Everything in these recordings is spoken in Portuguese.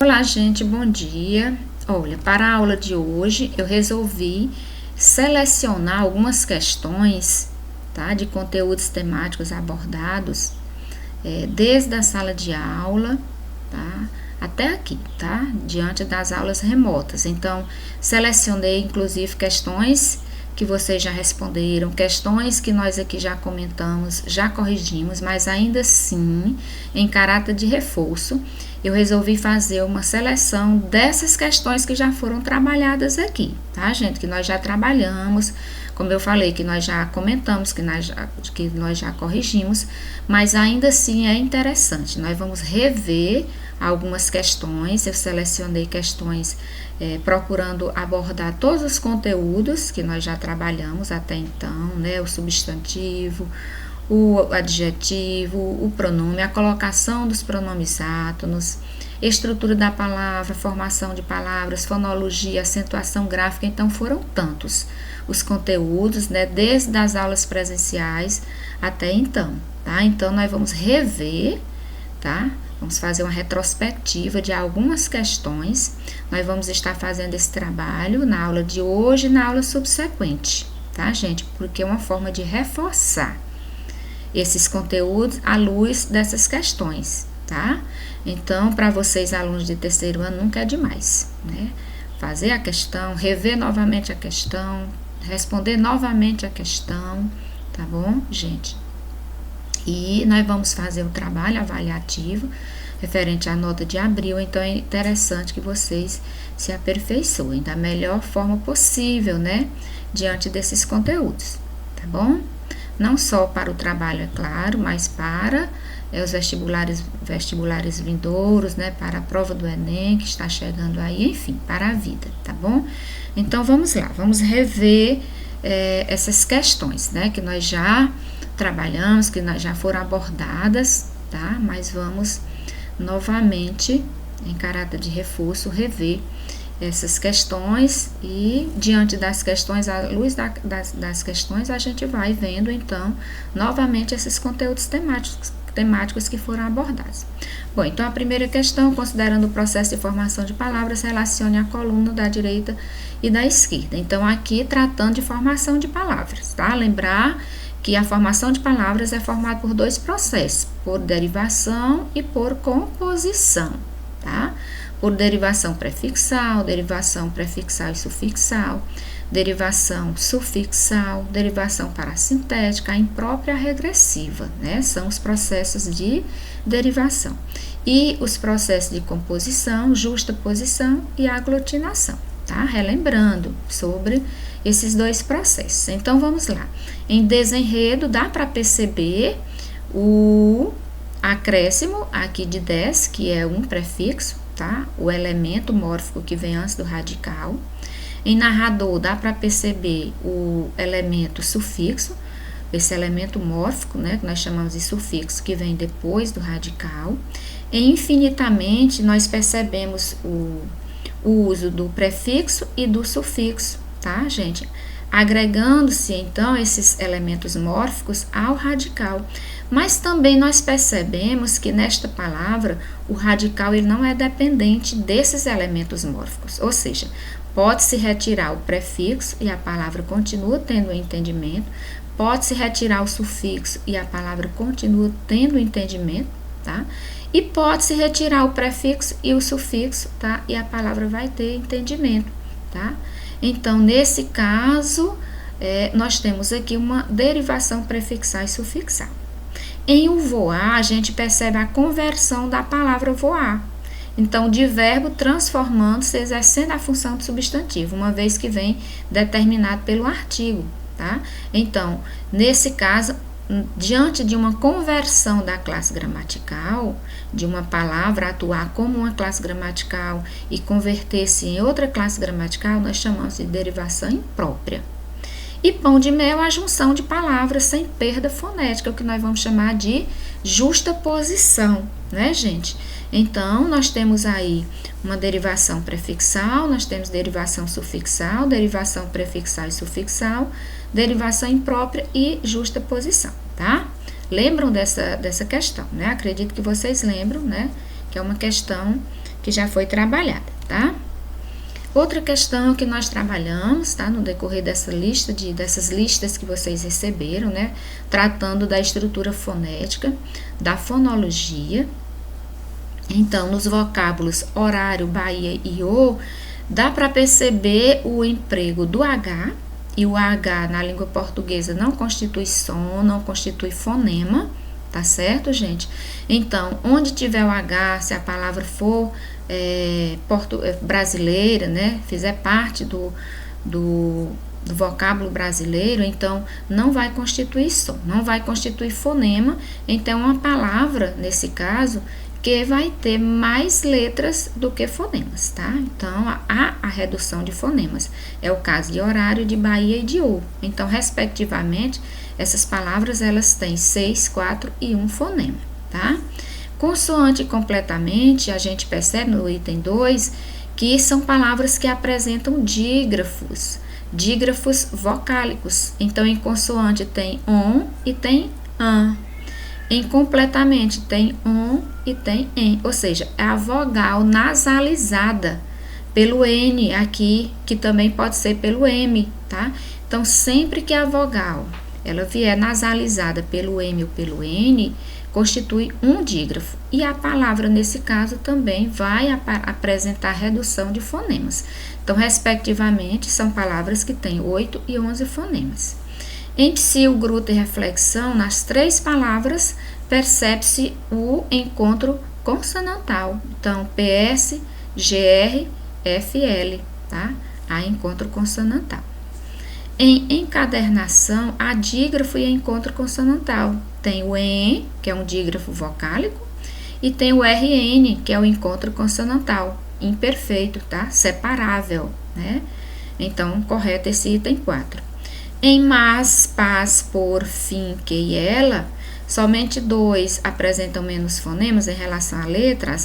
Olá, gente, bom dia. Olha, para a aula de hoje eu resolvi selecionar algumas questões, tá, de conteúdos temáticos abordados desde a sala de aula, tá, até aqui, tá, diante das aulas remotas. Então, selecionei inclusive questões que vocês já responderam, questões que nós aqui já comentamos, já corrigimos, mas ainda assim, em caráter de reforço, eu resolvi fazer uma seleção dessas questões que já foram trabalhadas aqui, tá, gente? Que nós já trabalhamos, como eu falei, que nós já comentamos, que nós já corrigimos, mas ainda assim é interessante. Nós vamos rever algumas questões, eu selecionei questões procurando abordar todos os conteúdos que nós já trabalhamos até então, né? O substantivo, o adjetivo, o pronome, a colocação dos pronomes átonos, estrutura da palavra, formação de palavras, fonologia, acentuação gráfica. Então foram tantos os conteúdos, né, desde as aulas presenciais até então, tá? Então nós vamos rever, tá? Vamos fazer uma retrospectiva de algumas questões. Nós vamos estar fazendo esse trabalho na aula de hoje e na aula subsequente, tá, gente? Porque é uma forma de reforçar esses conteúdos à luz dessas questões, tá? Então, para vocês, alunos de terceiro ano, nunca é demais, né? Fazer a questão, rever novamente a questão, responder novamente a questão, tá bom, gente? E nós vamos fazer o trabalho avaliativo referente à nota de abril, então é interessante que vocês se aperfeiçoem da melhor forma possível, né? Diante desses conteúdos, tá bom? Não só para o trabalho, é claro, mas para os vestibulares vindouros, né? Para a prova do Enem, que está chegando aí, enfim, para a vida, tá bom? Então, vamos lá, vamos rever essas questões, né? Que nós já trabalhamos, que já foram abordadas, tá? Mas vamos novamente, em caráter de reforço, rever essas questões e diante das questões, à luz das questões, a gente vai vendo então novamente esses conteúdos temáticos que foram abordados. Bom, então a primeira questão, considerando o processo de formação de palavras, relacione a coluna da direita e da esquerda. Então aqui tratando de formação de palavras, tá? Lembrar que a formação de palavras é formada por dois processos, por derivação e por composição, tá? Por derivação prefixal e sufixal, derivação sufixal, derivação parassintética, a imprópria regressiva, né? São os processos de derivação. E os processos de composição, justaposição e aglutinação, tá? Relembrando sobre esses dois processos. Então, vamos lá. Em desenredo, dá para perceber o acréscimo aqui de 10, que é um prefixo, tá? O elemento mórfico que vem antes do radical. Em narrador, dá para perceber o elemento sufixo, esse elemento mórfico, né, que nós chamamos de sufixo, que vem depois do radical. Em infinitamente, nós percebemos o uso do prefixo e do sufixo, tá, gente? Agregando-se, então, esses elementos mórficos ao radical. Mas também nós percebemos que nesta palavra, o radical ele não é dependente desses elementos mórficos, ou seja, pode-se retirar o prefixo e a palavra continua tendo o entendimento, pode-se retirar o sufixo e a palavra continua tendo o entendimento, tá? E pode-se retirar o prefixo e o sufixo, tá? E a palavra vai ter entendimento, tá? Então, nesse caso, nós temos aqui uma derivação prefixal e sufixal. Em o voar, a gente percebe a conversão da palavra voar. Então, de verbo transformando-se, exercendo a função de substantivo, uma vez que vem determinado pelo artigo, tá? Então, nesse caso, diante de uma conversão da classe gramatical, de uma palavra atuar como uma classe gramatical e converter-se em outra classe gramatical, nós chamamos de derivação imprópria. E pão de mel, a junção de palavras sem perda fonética, o que nós vamos chamar de justaposição, né, gente? Então, nós temos aí uma derivação prefixal, nós temos derivação sufixal, derivação prefixal e sufixal, derivação imprópria e justaposição, tá? Lembram dessa questão, né? Acredito que vocês lembram, né? Que é uma questão que que já foi trabalhada, tá? Outra questão que nós trabalhamos, tá? No decorrer dessas listas que vocês receberam, né? Tratando da estrutura fonética, da fonologia. Então, nos vocábulos horário, Bahia e o, dá para perceber o emprego do H, e o H na língua portuguesa não constitui som, não constitui fonema, tá certo, gente? Então, onde tiver o H, se a palavra for brasileira, né, fizer parte do vocábulo brasileiro, então não vai constituir som, não vai constituir fonema. Então, uma palavra, nesse caso, que vai ter mais letras do que fonemas, tá? Então, há a redução de fonemas. É o caso de horário, de Bahia e de o. Então, respectivamente, essas palavras, elas têm 6, 4 e 1 fonema, tá? Consoante completamente, a gente percebe no item 2, que são palavras que apresentam dígrafos vocálicos. Então, em consoante tem on e tem an. Em completamente tem on e tem en, ou seja, é a vogal nasalizada pelo N aqui, que também pode ser pelo M, tá? Então, sempre que a vogal ela vier nasalizada pelo M ou pelo N, constitui um dígrafo. E a palavra, nesse caso, também vai apresentar redução de fonemas. Então, respectivamente, são palavras que têm 8 e 11 fonemas. Em psil, gruta e reflexão, nas 3 palavras, percebe-se o encontro consonantal. Então, PS, GR, FL, tá? Há encontro consonantal. Em encadernação, há dígrafo e encontro consonantal. Tem o EN, que é um dígrafo vocálico, e tem o RN, que é o encontro consonantal, imperfeito, tá? Separável, né? Então, correto esse item 4. Em mas, pas, por, fim, que e ela, somente 2 apresentam menos fonemas em relação às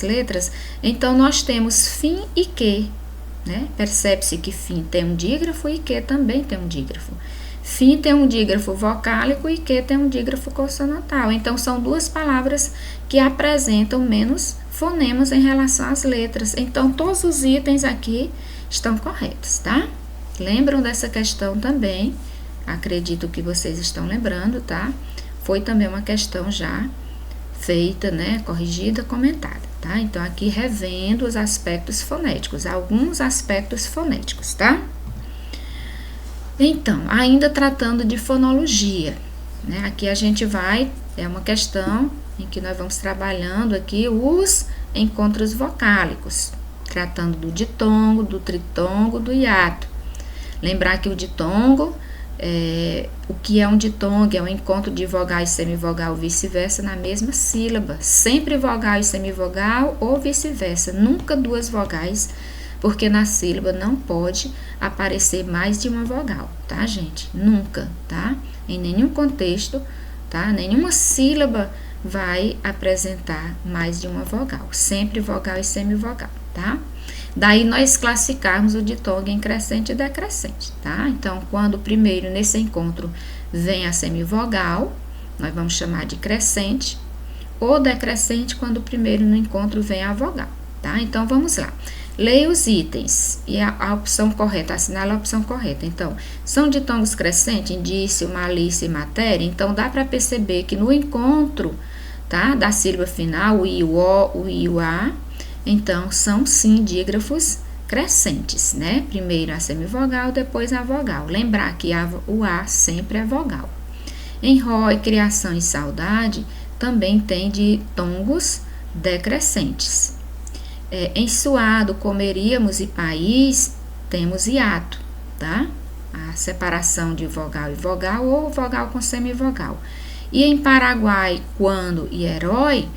letras, então nós temos fim e que, né? Percebe-se que fim tem um dígrafo e que também tem um dígrafo. Fim tem um dígrafo vocálico e que tem um dígrafo consonantal. Então, são 2 palavras que apresentam menos fonemas em relação às letras. Então, todos os itens aqui estão corretos, tá? Lembram dessa questão também? Acredito que vocês estão lembrando, tá? Foi também uma questão já feita, né? Corrigida, comentada, tá? Então, aqui revendo os aspectos fonéticos, alguns aspectos fonéticos, tá? Então, ainda tratando de fonologia, né? Aqui a gente é uma questão em que nós vamos trabalhando aqui os encontros vocálicos, tratando do ditongo, do tritongo, do hiato. Lembrar que o ditongo, o que é um ditongo? É um encontro de vogal e semivogal, vice-versa, na mesma sílaba. Sempre vogal e semivogal ou vice-versa, nunca 2 vogais, porque na sílaba não pode aparecer mais de uma vogal, tá, gente? Nunca, tá? Em nenhum contexto, tá? Nenhuma sílaba vai apresentar mais de uma vogal, sempre vogal e semivogal, tá? Daí nós classificarmos o ditongo em crescente e decrescente, tá? Então, quando primeiro nesse encontro vem a semivogal, nós vamos chamar de crescente, ou decrescente quando primeiro no encontro vem a vogal, tá? Então, vamos lá. Leia os itens e a opção correta, assinala a opção correta. Então, são ditongos crescentes, indício, malícia e matéria. Então, dá para perceber que no encontro, tá, da sílaba final, o I, o O, o I, o A, então, são sim dígrafos crescentes, né? Primeiro a semivogal, depois a vogal. Lembrar que o A sempre é vogal. Em Rói, criação e saudade, também tem ditongos decrescentes. Em suado, comeríamos e país, temos hiato, tá? A separação de vogal e vogal ou vogal com semivogal. E em Paraguai, quando e herói,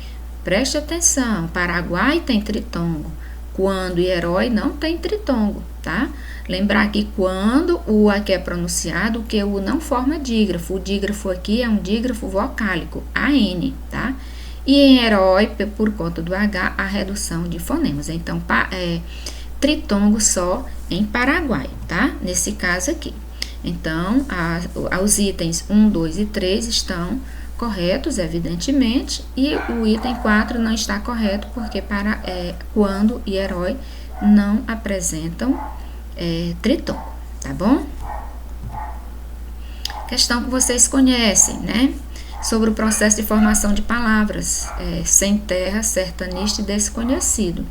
preste atenção, Paraguai tem tritongo, quando e herói não tem tritongo, tá? Lembrar que quando o aqui é pronunciado, que o não forma dígrafo, o dígrafo aqui é um dígrafo vocálico, AN, tá? E em herói, por conta do H, a redução de fonemas. Então, tritongo só em Paraguai, tá? Nesse caso aqui. Então, os itens 1, 2 e 3 estão corretos, evidentemente, e o item 4 não está correto, porque quando e herói não apresentam triton, tá bom? Questão que vocês conhecem, né? Sobre o processo de formação de palavras, sem terra, sertanista e desconhecido.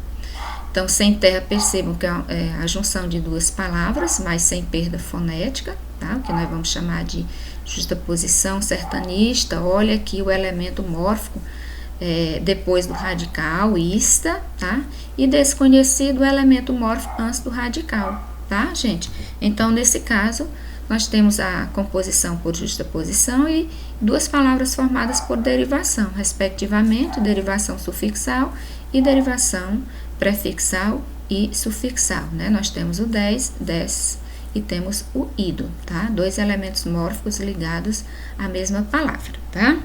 Então, sem terra, percebam que é a junção de duas palavras, mas sem perda fonética, tá? O que nós vamos chamar de justaposição sertanista. Olha aqui o elemento mórfico depois do radical, ista, tá? E desconhecido, o elemento mórfico antes do radical, tá, gente? Então, nesse caso, nós temos a composição por justaposição e duas palavras formadas por derivação, respectivamente, derivação sufixal e derivação prefixal e sufixal, né? Nós temos o des e temos o ido, tá? Dois elementos mórficos ligados à mesma palavra, tá?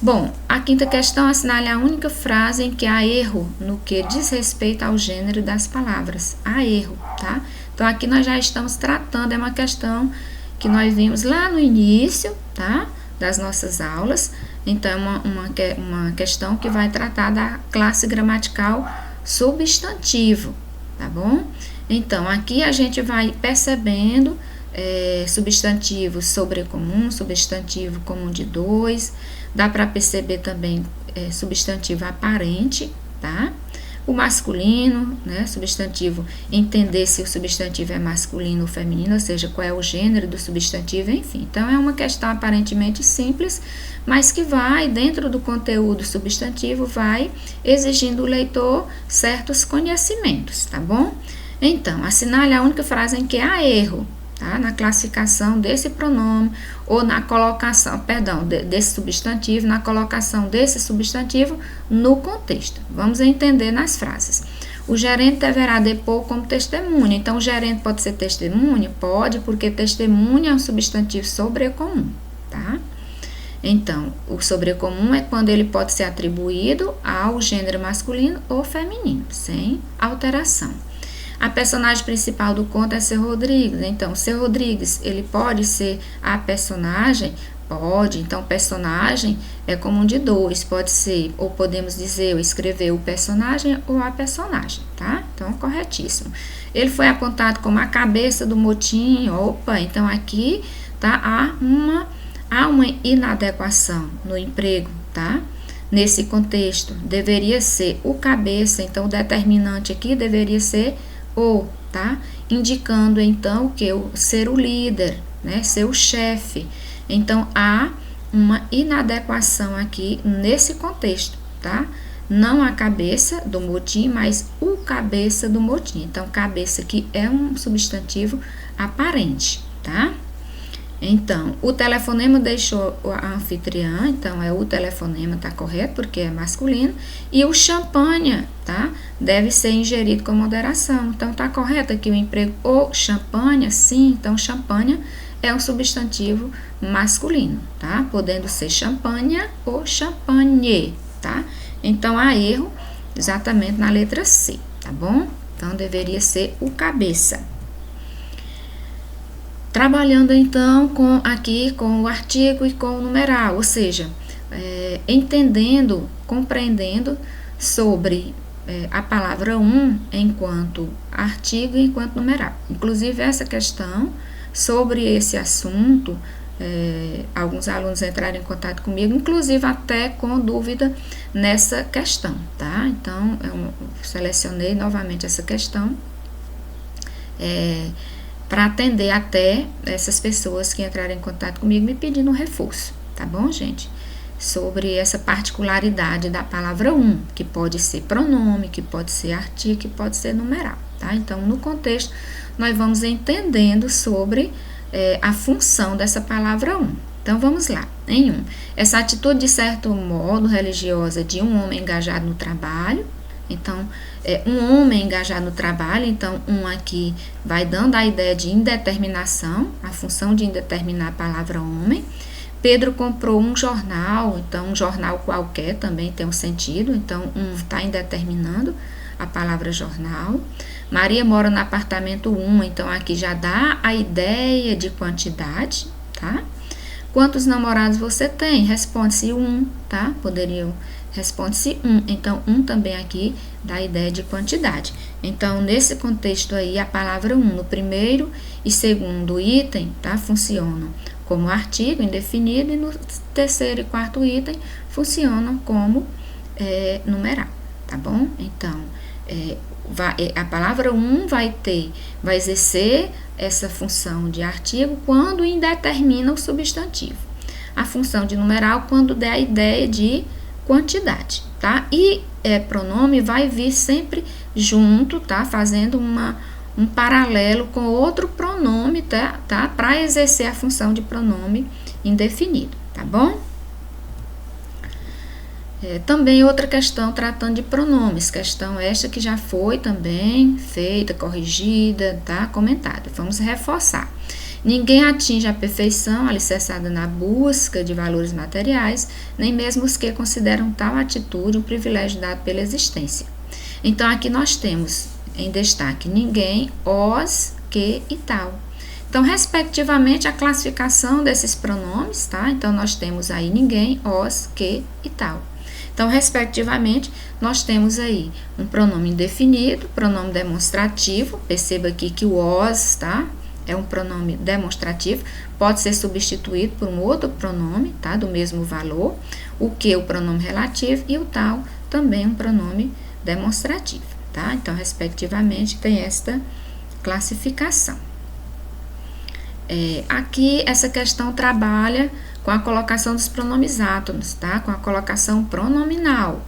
Bom, a quinta questão assinale a única frase em que há erro no que diz respeito ao gênero das palavras. Há erro, tá? Então, aqui nós já estamos tratando, é uma questão que nós vimos lá no início, tá? Das nossas aulas. Então, é uma questão que vai tratar da classe gramatical substantivo, tá bom? Então, aqui a gente vai percebendo substantivo sobrecomum, substantivo comum de dois, dá para perceber também substantivo aparente, tá? O masculino, né, substantivo, entender se o substantivo é masculino ou feminino, ou seja, qual é o gênero do substantivo, enfim. Então, é uma questão aparentemente simples, mas que vai, dentro do conteúdo substantivo, vai exigindo o leitor certos conhecimentos, tá bom? Então, assinale a única frase em que há erro, tá? Na classificação desse pronome ou na colocação, desse substantivo, na colocação desse substantivo no contexto. Vamos entender nas frases. O gerente deverá depor como testemunha. Então, o gerente pode ser testemunha? Pode, porque testemunha é um substantivo sobrecomum, tá? Então, o sobrecomum é quando ele pode ser atribuído ao gênero masculino ou feminino, sem alteração. A personagem principal do conto é Seu Rodrigues. Então, Seu Rodrigues, ele pode ser a personagem? Pode. Então, personagem é comum de dois. Pode ser, ou podemos dizer, ou escrever o personagem ou a personagem, tá? Então, corretíssimo. Ele foi apontado como a cabeça do motim. Opa, então aqui, tá? Há uma inadequação no emprego, tá? Nesse contexto, deveria ser o cabeça. Então, o determinante aqui deveria ser o, tá? Indicando, então, que ser o líder, né? Ser o chefe. Então, há uma inadequação aqui nesse contexto, tá? Não a cabeça do motim, mas o cabeça do motim. Então, cabeça aqui é um substantivo aparente, tá? Então, o telefonema deixou a anfitriã, então o telefonema tá correto, porque é masculino, e o champanhe, tá? Deve ser ingerido com moderação. Então, tá correto aqui o emprego o champanhe, sim, então champanhe é um substantivo masculino, tá? Podendo ser champanhe ou champanhe, tá? Então, há erro exatamente na letra C, tá bom? Então, deveria ser o cabeça. Trabalhando então aqui com o artigo e com o numeral, ou seja, entendendo, compreendendo sobre a palavra enquanto artigo e enquanto numeral. Inclusive, essa questão sobre esse assunto, alguns alunos entraram em contato comigo, inclusive até com dúvida nessa questão, tá? Então, eu selecionei novamente essa questão, para atender até essas pessoas que entraram em contato comigo me pedindo um reforço, tá bom, gente? Sobre essa particularidade da palavra que pode ser pronome, que pode ser artigo, que pode ser numeral, tá? Então, no contexto, nós vamos entendendo sobre a função dessa palavra Então, vamos lá. Em essa atitude, de certo modo, religiosa de um homem engajado no trabalho. Então, um homem engajado no trabalho, então, aqui vai dando a ideia de indeterminação, a função de indeterminar a palavra homem. Pedro comprou um jornal, então, um jornal qualquer também tem um sentido, então, está indeterminando a palavra jornal. Maria mora no apartamento então, aqui já dá a ideia de quantidade, tá? Quantos namorados você tem? Responde-se 1, tá? Responde-se 1. Então, 1 também aqui dá a ideia de quantidade. Então, nesse contexto aí, a palavra 1 no primeiro e segundo item, tá? Funcionam como artigo indefinido e no terceiro e quarto item funcionam como numeral, tá bom? Então, a palavra 1 vai exercer essa função de artigo quando indetermina o substantivo. A função de numeral quando der a ideia de quantidade, tá? E pronome vai vir sempre junto, tá? Fazendo um paralelo com outro pronome, tá? Para exercer a função de pronome indefinido, tá bom? Também outra questão tratando de pronomes, questão esta que já foi também feita, corrigida, tá? Comentada. Vamos reforçar. Ninguém atinge a perfeição alicerçada na busca de valores materiais, nem mesmo os que consideram tal atitude um privilégio dado pela existência. Então, aqui nós temos em destaque ninguém, os, que e tal. Então, respectivamente, a classificação desses pronomes, tá? Então, nós temos aí ninguém, os, que e tal. Então, respectivamente, nós temos aí um pronome indefinido, pronome demonstrativo, perceba aqui que o os, tá? É um pronome demonstrativo, pode ser substituído por um outro pronome, tá? Do mesmo valor, o que o pronome relativo e o tal também um pronome demonstrativo, tá? Então, respectivamente, tem esta classificação. Aqui, essa questão trabalha com a colocação dos pronomes átonos, tá? Com a colocação pronominal.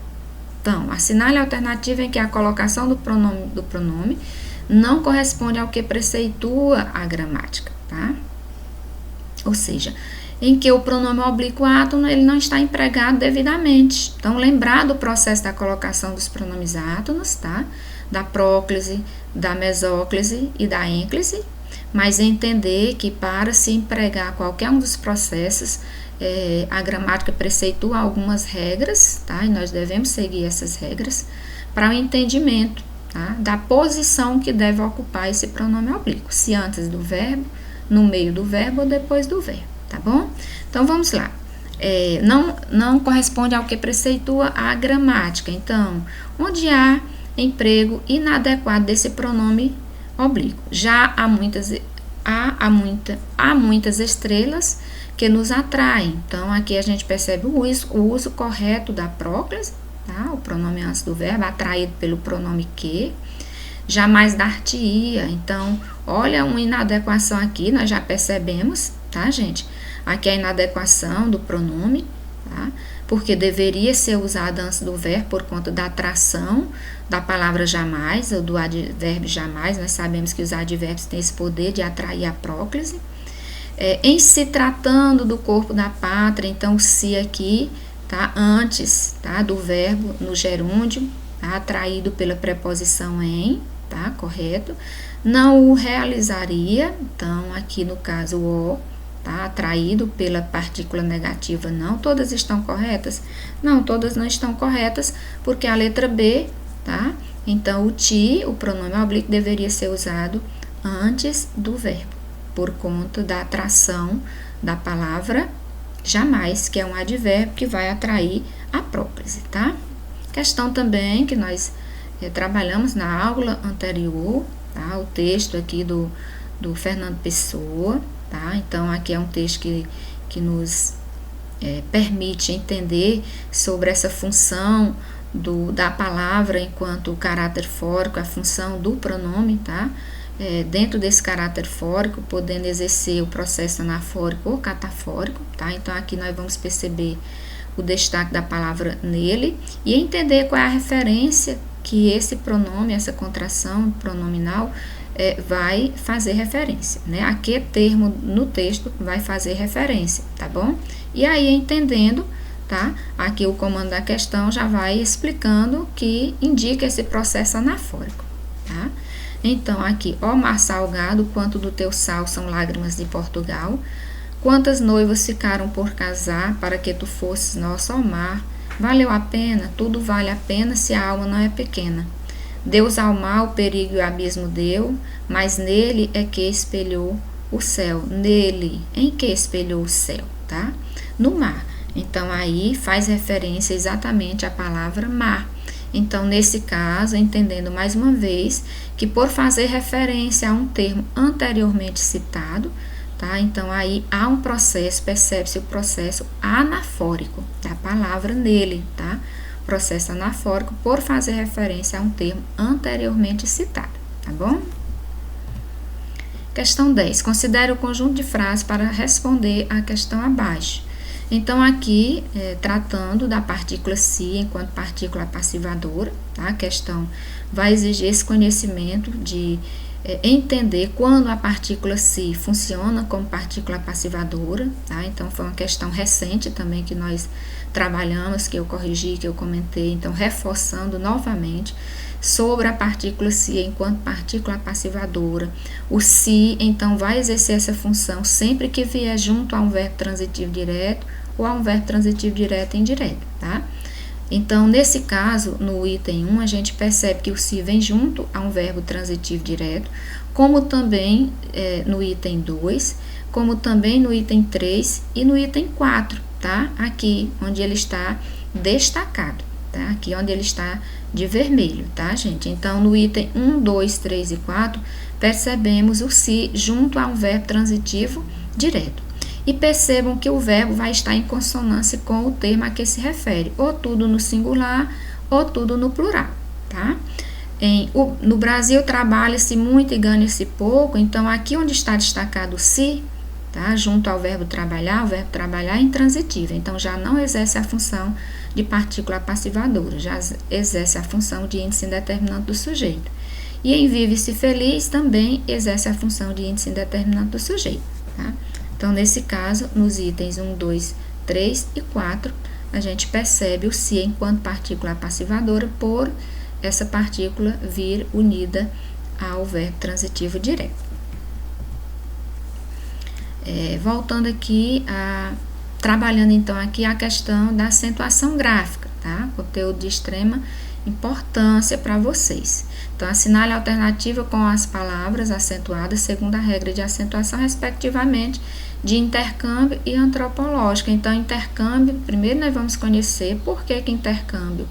Então, assinale a alternativa em que a colocação do pronome não corresponde ao que preceitua a gramática, tá? Ou seja, em que o pronome oblíquo átono ele não está empregado devidamente. Então, lembrar do processo da colocação dos pronomes átonos, tá? Da próclise, da mesóclise e da ênclise, mas entender que para se empregar qualquer um dos processos, a gramática preceitua algumas regras, tá? E nós devemos seguir essas regras para o entendimento, tá? Da posição que deve ocupar esse pronome oblíquo, se antes do verbo, no meio do verbo ou depois do verbo, tá bom? Então, vamos lá. Não corresponde ao que preceitua a gramática. Então, onde há emprego inadequado desse pronome oblíquo. Já há muitas estrelas que nos atraem. Então, aqui a gente percebe o uso correto da próclise, tá? O pronome antes do verbo, atraído pelo pronome que. Jamais dar-te-ia. Então, olha uma inadequação aqui, nós já percebemos, tá, gente? Aqui a inadequação do pronome, tá? Porque deveria ser usado antes do verbo por conta da atração da palavra jamais, ou do advérbio jamais. Nós sabemos que os advérbios têm esse poder de atrair a próclise. Em se tratando do corpo da pátria, então o se aqui, tá? Antes, tá? Do verbo no gerúndio, tá? Atraído pela preposição em, tá? Correto. Não o realizaria, então aqui no caso o, tá? Atraído pela partícula negativa, não todas estão corretas? Não, todas não estão corretas, porque a letra B, tá? Então, o ti, o pronome oblíquo, deveria ser usado antes do verbo, por conta da atração da palavra jamais, que é um advérbio que vai atrair a próclise, tá? Questão também que nós trabalhamos na aula anterior, tá? O texto aqui do Fernando Pessoa, tá? Então, aqui é um texto que nos permite entender sobre essa função da palavra enquanto caráter fórico, a função do pronome, tá? Dentro desse caráter fórico, podendo exercer o processo anafórico ou catafórico, tá? Então, aqui nós vamos perceber o destaque da palavra nele e entender qual é a referência que esse pronome, essa contração pronominal, vai fazer referência, né? A que termo no texto vai fazer referência, tá bom? E aí, entendendo, tá? Aqui o comando da questão já vai explicando que indica esse processo anafórico, tá? Então, aqui, ó mar salgado, quanto do teu sal são lágrimas de Portugal, quantas noivas ficaram por casar para que tu fosses nosso, ó mar, valeu a pena, tudo vale a pena se a alma não é pequena. Deus ao mal, perigo e o abismo deu, mas nele é que espelhou o céu. Nele, em que espelhou o céu? tá? No mar. Então, aí faz referência exatamente à palavra mar. Então, nesse caso, entendendo mais uma vez que por fazer referência a um termo anteriormente citado, tá? Então, aí há um processo, percebe-se o processo anafórico da palavra nele, tá? Processo anafórico por fazer referência a um termo anteriormente citado, tá bom? Questão 10. Considere o conjunto de frases para responder à questão abaixo. Então, aqui, tratando da partícula se enquanto partícula passivadora, tá? A questão vai exigir esse conhecimento de entender quando a partícula se funciona como partícula passivadora, tá? Então, foi uma questão recente também que nós trabalhamos, que eu corrigi, que eu comentei, então, reforçando novamente sobre a partícula se enquanto partícula passivadora. O se, então, vai exercer essa função sempre que vier junto a um verbo transitivo direto ou a um verbo transitivo direto e indireto, tá? Então, nesse caso, no item 1, a gente percebe que o se vem junto a um verbo transitivo direto, como também no item 2, como também no item 3 e no item 4, tá? Aqui, onde ele está destacado, tá? Aqui onde ele está de vermelho, tá, gente? Então, no item 1, 2, 3 e 4, percebemos o se junto a um verbo transitivo direto. E percebam que o verbo vai estar em consonância com o termo a que se refere, ou tudo no singular, ou tudo no plural, tá? No Brasil, trabalha-se muito e ganha-se pouco, então aqui onde está destacado o se, tá? Junto ao verbo trabalhar, o verbo trabalhar é intransitivo, então já não exerce a função de partícula passivadora, já exerce a função de índice indeterminante do sujeito. E em vive-se feliz também exerce a função de índice indeterminante do sujeito, tá? Então, nesse caso, nos itens 1, 2, 3 e 4, a gente percebe o se enquanto partícula passivadora por essa partícula vir unida ao verbo transitivo direto. Voltando aqui, trabalhando então aqui a questão da acentuação gráfica, tá? Conteúdo de extrema importância para vocês. Então, assinale a alternativa com as palavras acentuadas segundo a regra de acentuação, respectivamente, de intercâmbio e antropológica. Então, intercâmbio, primeiro nós vamos conhecer por que intercâmbio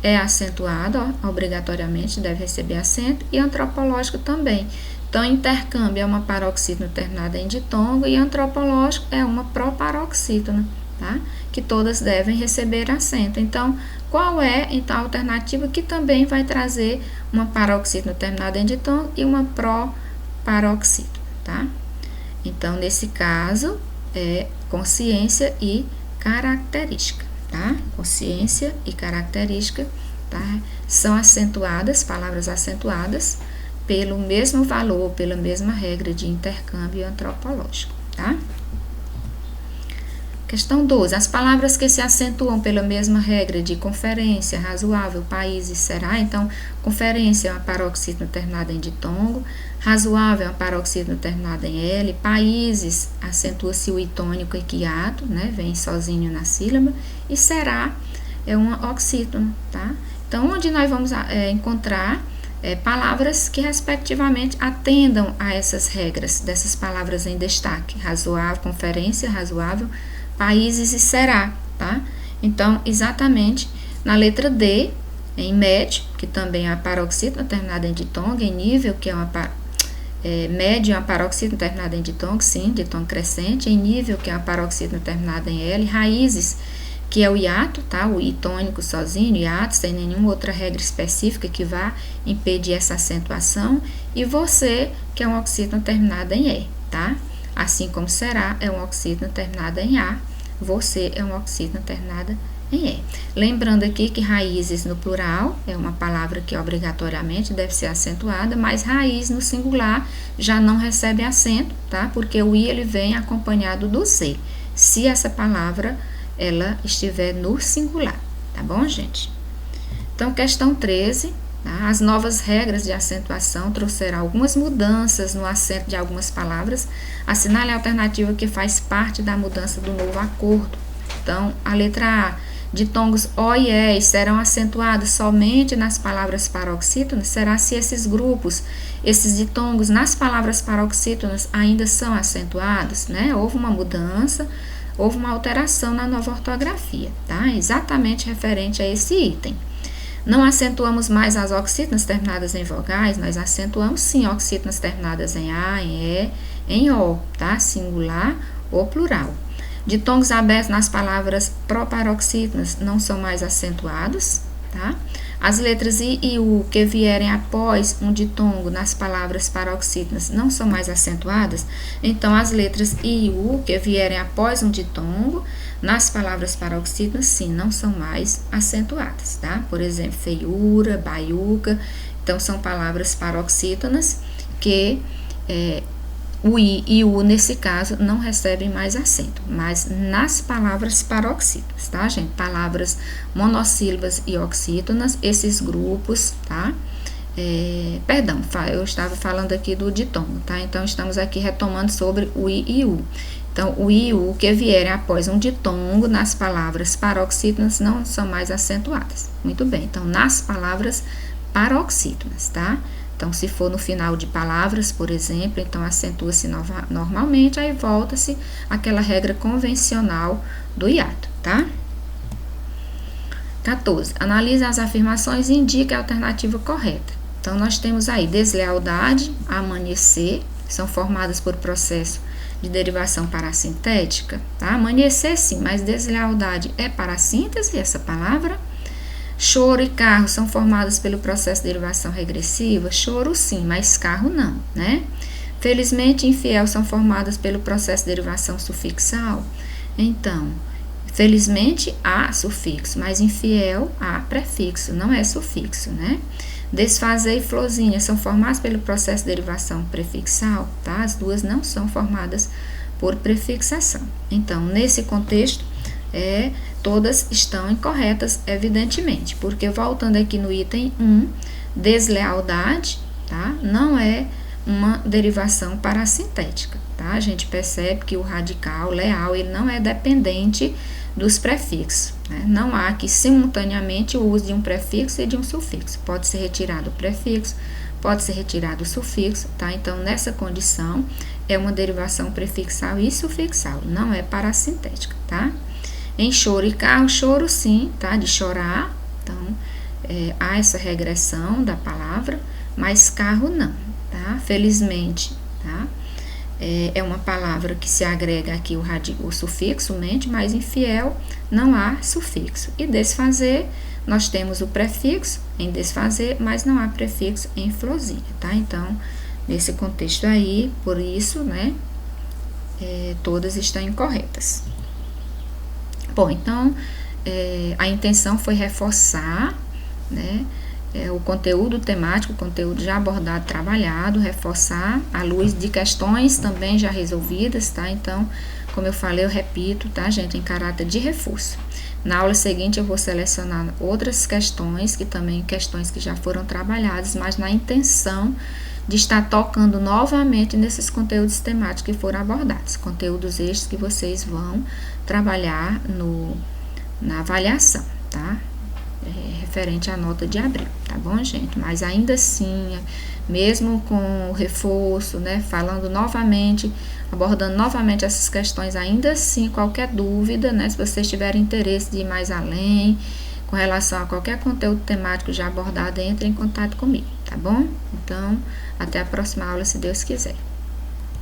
é acentuado, obrigatoriamente deve receber acento, e antropológico também. Então, intercâmbio é uma paroxítona terminada em ditongo e antropológico é uma proparoxítona, tá? Que todas devem receber acento. Então, qual é então a alternativa que também vai trazer uma paroxítona terminada em ditongo e uma proparoxítona, tá? Então, nesse caso, é consciência e característica, tá? Consciência e característica, tá? São acentuadas, palavras acentuadas, pelo mesmo valor, pela mesma regra de intercâmbio antropológico, tá? Questão 12. As palavras que se acentuam pela mesma regra de conferência, razoável, países, será. Então, conferência é uma paroxítona terminada em ditongo, razoável é uma paroxítona terminada em L, países acentua-se o itônico equiato, né? Vem sozinho na sílaba, e será é uma oxítona, tá? Então, onde nós vamos encontrar palavras que respectivamente atendam a essas regras, dessas palavras em destaque, razoável, conferência, razoável, países e será, tá? Então, exatamente na letra D, em médio, que também é uma paroxítona terminada em ditongo, em nível, que é uma médio, é uma paroxítona terminada em ditongo, sim, ditongo crescente, em nível, que é uma paroxítona terminada em L, raízes, que é o hiato, tá? O itônico sozinho, hiato, sem nenhuma outra regra específica que vá impedir essa acentuação, e você, que é uma oxítona terminada em E, tá? Assim como será é uma oxítona terminada em A, você é uma oxítona terminada em E. Lembrando aqui que raízes no plural é uma palavra que obrigatoriamente deve ser acentuada, mas raiz no singular já não recebe acento, tá? Porque o I ele vem acompanhado do Z, se essa palavra ela estiver no singular, tá bom, gente? Então, questão 13. Tá? As novas regras de acentuação trouxeram algumas mudanças no acento de algumas palavras. Assinale a alternativa que faz parte da mudança do novo acordo. Então, a letra A, ditongos O e E serão acentuados somente nas palavras paroxítonas? Será se esses grupos, esses ditongos nas palavras paroxítonas ainda são acentuados, né? Houve uma mudança, houve uma alteração na nova ortografia, tá? Exatamente referente a esse item. Não acentuamos mais as oxítonas terminadas em vogais, nós acentuamos sim oxítonas terminadas em A, em E, em O, tá? Singular ou plural. Ditongos abertos nas palavras proparoxítonas não são mais acentuados, tá? As letras I e U que vierem após um ditongo nas palavras paroxítonas não são mais acentuadas, então as letras I e U que vierem após um ditongo nas palavras paroxítonas, sim, não são mais acentuadas, tá? Por exemplo, feiura, baiuca, então são palavras paroxítonas que o I e o U, nesse caso, não recebem mais acento, mas nas palavras paroxítonas, tá, gente? Palavras monossílabas e oxítonas, esses grupos, tá? Perdão, eu estava falando aqui do ditongo, tá? Então, estamos aqui retomando sobre o I e U. Então, o I e U que vierem após um ditongo nas palavras paroxítonas não são mais acentuadas. Muito bem, então, nas palavras paroxítonas, tá? Então, se for no final de palavras, por exemplo, então acentua-se normalmente, aí volta-se aquela regra convencional do hiato, tá? 14. Analisa as afirmações e indique a alternativa correta. Então, nós temos aí deslealdade, amanhecer, são formadas por processo de derivação parassintética, tá? Amanhecer sim, mas deslealdade é parassíntese, essa palavra. Choro e carro são formados pelo processo de derivação regressiva? Choro sim, mas carro não, né? Felizmente, infiel são formadas pelo processo de derivação sufixal? Então, felizmente há sufixo, mas infiel há prefixo, não é sufixo, né? Desfazer e florzinha são formadas pelo processo de derivação prefixal, tá? As duas não são formadas por prefixação. Então, nesse contexto, todas estão incorretas, evidentemente, porque voltando aqui no item 1, deslealdade, tá? Não é uma derivação parassintética, tá? A gente percebe que o radical leal, ele não é dependente dos prefixos, né? Não há aqui simultaneamente o uso de um prefixo e de um sufixo. Pode ser retirado o prefixo, pode ser retirado o sufixo, tá? Então, nessa condição, é uma derivação prefixal e sufixal, não é parassintética, tá? Em choro e carro, choro sim, tá? De chorar, então, há essa regressão da palavra, mas carro não, tá? Felizmente, tá? É uma palavra que se agrega aqui o sufixo mente, mas infiel não há sufixo. E desfazer, nós temos o prefixo em desfazer, mas não há prefixo em florzinha, tá? Então, nesse contexto aí, por isso, né, todas estão incorretas. Bom, então, a intenção foi reforçar, né, o conteúdo temático, o conteúdo já abordado, trabalhado, reforçar à luz de questões também já resolvidas, tá? Então, como eu falei, eu repito, tá, gente, em caráter de reforço. Na aula seguinte eu vou selecionar outras questões, que também questões que já foram trabalhadas, mas na intenção de estar tocando novamente nesses conteúdos temáticos que foram abordados, conteúdos estes que vocês vão trabalhar na avaliação, tá? Referente à nota de abril, tá bom, gente? Mas ainda assim, mesmo com o reforço, né, falando novamente, abordando novamente essas questões, ainda assim, qualquer dúvida, né, se vocês tiverem interesse de ir mais além, com relação a qualquer conteúdo temático já abordado, entre em contato comigo, tá bom? Então, até a próxima aula, se Deus quiser.